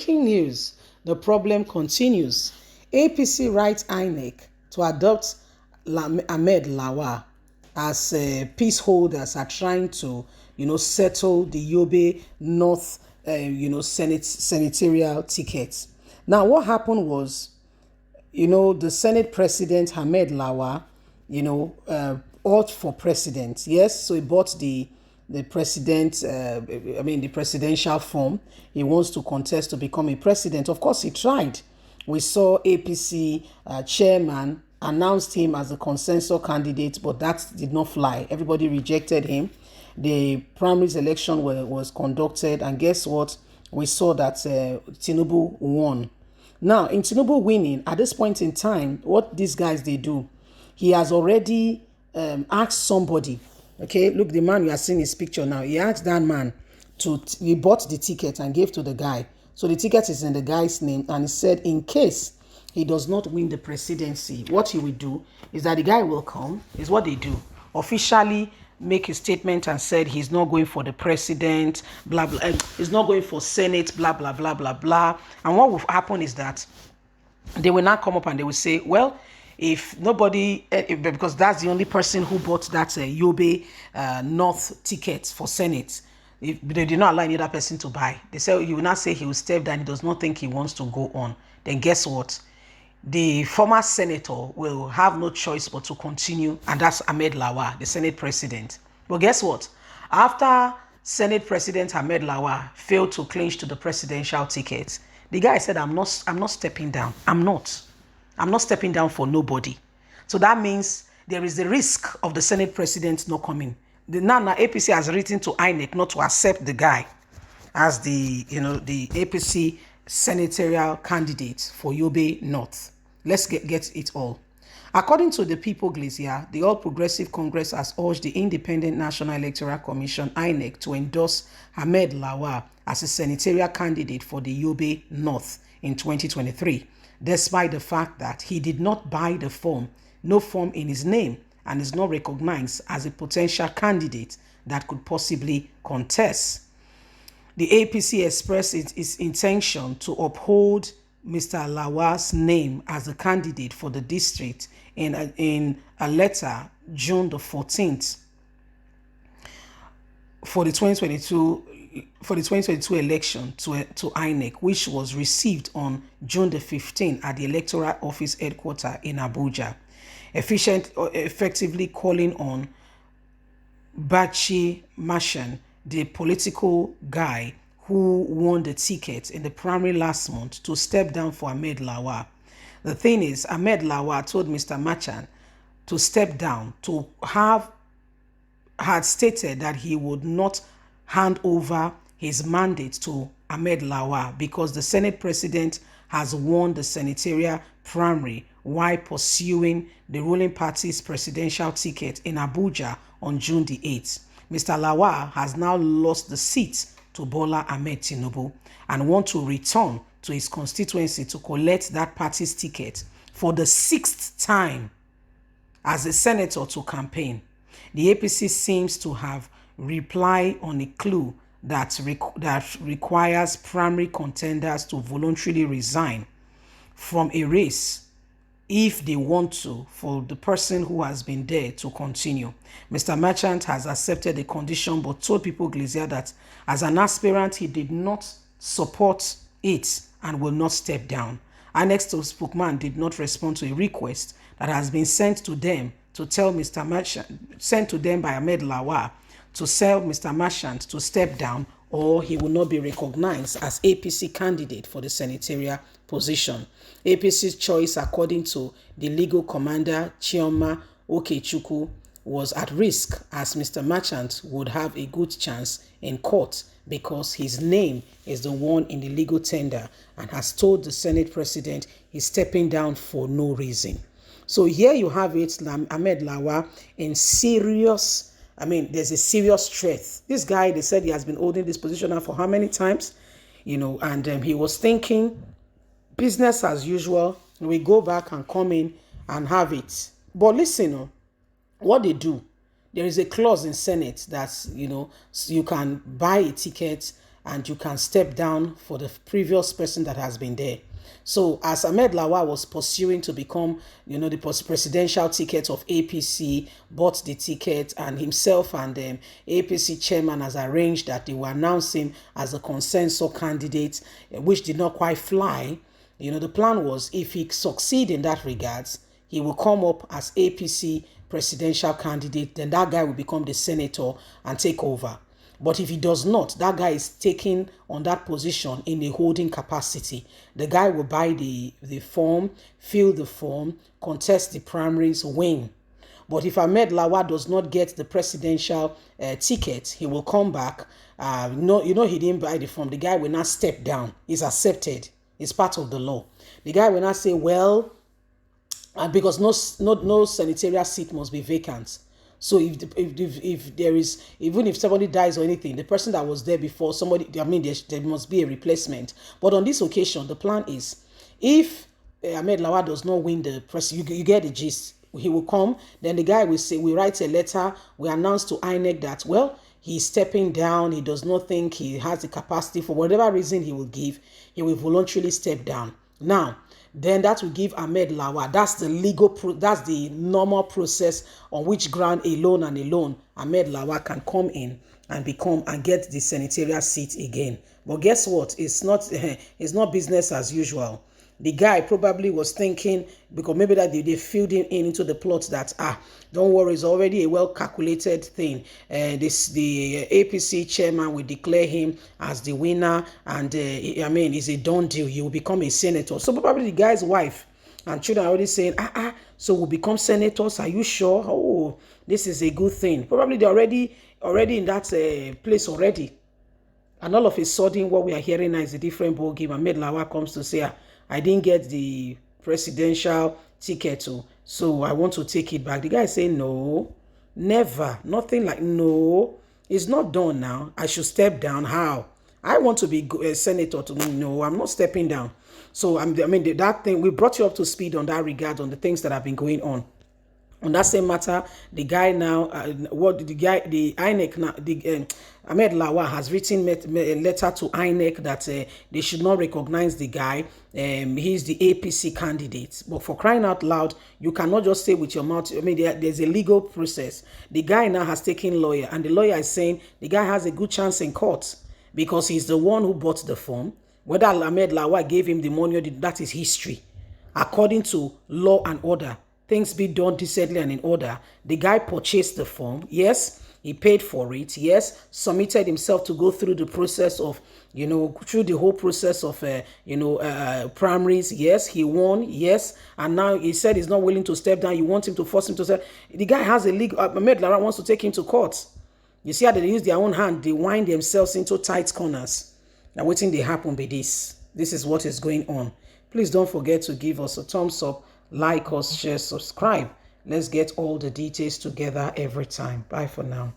breaking news. The problem continues. APC writes Inec to adopt Ahmad Lawan as peace holders are trying to, settle the Yobe North, senatorial tickets. Now, what happened was, the Senate President Ahmad Lawan, ought for president. Yes, so he bought the presidential form. He wants to contest to become a president. Of course, he tried. We saw APC chairman announced him as a consensus candidate, but that did not fly. Everybody rejected him. The primaries election was conducted, and guess what? We saw that Tinubu won. Now, in Tinubu winning, at this point in time, what these guys, they do, he has already asked somebody, okay, look, the man you are seeing his picture now, he asked that man he bought the ticket and gave to the guy. So the ticket is in the guy's name, and he said in case he does not win the presidency, what he will do is that the guy will come, is what they do, officially make a statement and said he's not going for the president, blah, blah, he's not going for Senate, blah, blah, blah, blah, blah. And what will happen is that they will now come up and they will say, well, if nobody, because that's the only person who bought that Yobe North ticket for Senate, if they did not allow any other person to buy, they say, you will not say he will step down, he does not think he wants to go on. Then guess what? The former senator will have no choice but to continue, and that's Ahmad Lawan, the Senate president. But guess what? After Senate President Ahmad Lawan failed to clinch to the presidential ticket, the guy said, I'm not stepping down. I'm not stepping down for nobody. So that means there is the risk of the Senate president not coming. Now APC has written to Inec not to accept the guy as the APC senatorial candidate for Yobe North. Let's get it all. According to the People Glacier, the All Progressive Congress has urged the Independent National Electoral Commission, INEC, to endorse Ahmad Lawan as a senatorial candidate for the Yobe North in 2023, despite the fact that he did not buy the form, no form in his name, and is not recognized as a potential candidate that could possibly contest. The APC expressed its intention to uphold Mr. Lawan's name as a candidate for the district in a letter June the 14th for the 2022 election to INEC, which was received on June the 15th at the Electoral Office headquarters in Abuja, effectively calling on Bachi Mashan, the political guy who won the ticket in the primary last month, to step down for Ahmad Lawan. The thing is, Ahmad Lawan told Mr. Machan to step down, had stated that he would not hand over his mandate to Ahmad Lawan because the Senate president has won the senatorial primary while pursuing the ruling party's presidential ticket in Abuja on June the 8th. Mr. Lawan has now lost the seat to Bola Ahmed Tinubu and want to return to his constituency to collect that party's ticket for the 6th time as a senator to campaign. The APC seems to have replied on a clue that requires primary contenders to voluntarily resign from a race if they want to, for the person who has been there to continue. Mr. Merchant has accepted the condition but told People Glacier that as an aspirant, he did not support it and will not step down. Our next spokesman did not respond to a request that has been sent to them to tell Mr. Merchant, sent to them by Ahmad Lawan, to tell Mr. Merchant to step down or he will not be recognized as APC candidate for the senatorial position. APC's choice, according to the legal commander Chioma Okechukwu, was at risk as Mr. Merchant would have a good chance in court because his name is the one in the legal tender and has told the Senate president he's stepping down for no reason. So here you have it, Ahmad Lawan in serious, there's a serious threat. This guy, they said he has been holding this position now for how many times? And he was thinking business as usual. We go back and come in and have it. But listen, what they do, there is a clause in Senate that, you can buy a ticket and you can step down for the previous person that has been there. So as Ahmad Lawan was pursuing to become, the presidential ticket of APC, bought the ticket, and himself and APC chairman has arranged that they will announce him as a consensus candidate, which did not quite fly. The plan was, if he succeed in that regards, he will come up as APC presidential candidate, then that guy will become the senator and take over. But if he does not, that guy is taking on that position in a holding capacity. The guy will buy the form, fill the form, contest the primaries, win. But if Ahmad Lawan does not get the presidential ticket, he will come back. He didn't buy the form. The guy will not step down. He's accepted. It's part of the law. The guy will not say, well, and because no senatorial seat must be vacant. So if there is, even if somebody dies or anything, the person that was there before somebody, there must be a replacement. But on this occasion, the plan is, if Ahmad Lawan does not win the press, you get the gist. He will come, then the guy will say, we write a letter, we announce to Inec that, well, he's stepping down, he does not think he has the capacity, for whatever reason he will give, he will voluntarily step down. Now, then that will give Ahmad Lawan, that's the normal process on which ground alone Ahmad Lawan can come in and get the senatorial seat again. But guess what? It's not business as usual. The guy probably was thinking, because maybe that they filled him into the plot that, don't worry, it's already a well-calculated thing. The APC chairman will declare him as the winner, and it's a done deal. He will become a senator. So probably the guy's wife and children are already saying, so we'll become senators. Are you sure? Oh, this is a good thing. Probably they're already in that place already. And all of a sudden, what we are hearing now is a different ballgame. Ahmad Lawan comes to say, I didn't get the presidential ticket, so I want to take it back. The guy is saying, no, never, nothing like no. It's not done now. I should step down. How? I want to be a senator. No, I'm not stepping down. So that thing, we brought you up to speed on that regard, on the things that have been going on. On that same matter, the guy now, the Inec now, Ahmad Lawan has written a letter to Inec that they should not recognize the guy. He's the APC candidate. But for crying out loud, you cannot just say with your mouth. There's a legal process. The guy now has taken lawyer, and the lawyer is saying the guy has a good chance in court because he's the one who bought the form. Whether Ahmad Lawan gave him the money, that is history. According to law and order, things be done decently and in order. The guy purchased the form. Yes, he paid for it. Yes, submitted himself to go through the process of, through the whole process of, primaries. Yes, he won. Yes, and now he said he's not willing to step down. You want him to force him to step. The guy has a legal. Ahmad Lawan wants to take him to court. You see how they use their own hand. They wind themselves into tight corners. Now, waiting they happen be this. This is what is going on. Please don't forget to give us a thumbs up. Like us, share, subscribe. Let's get all the details together every time. Bye for now.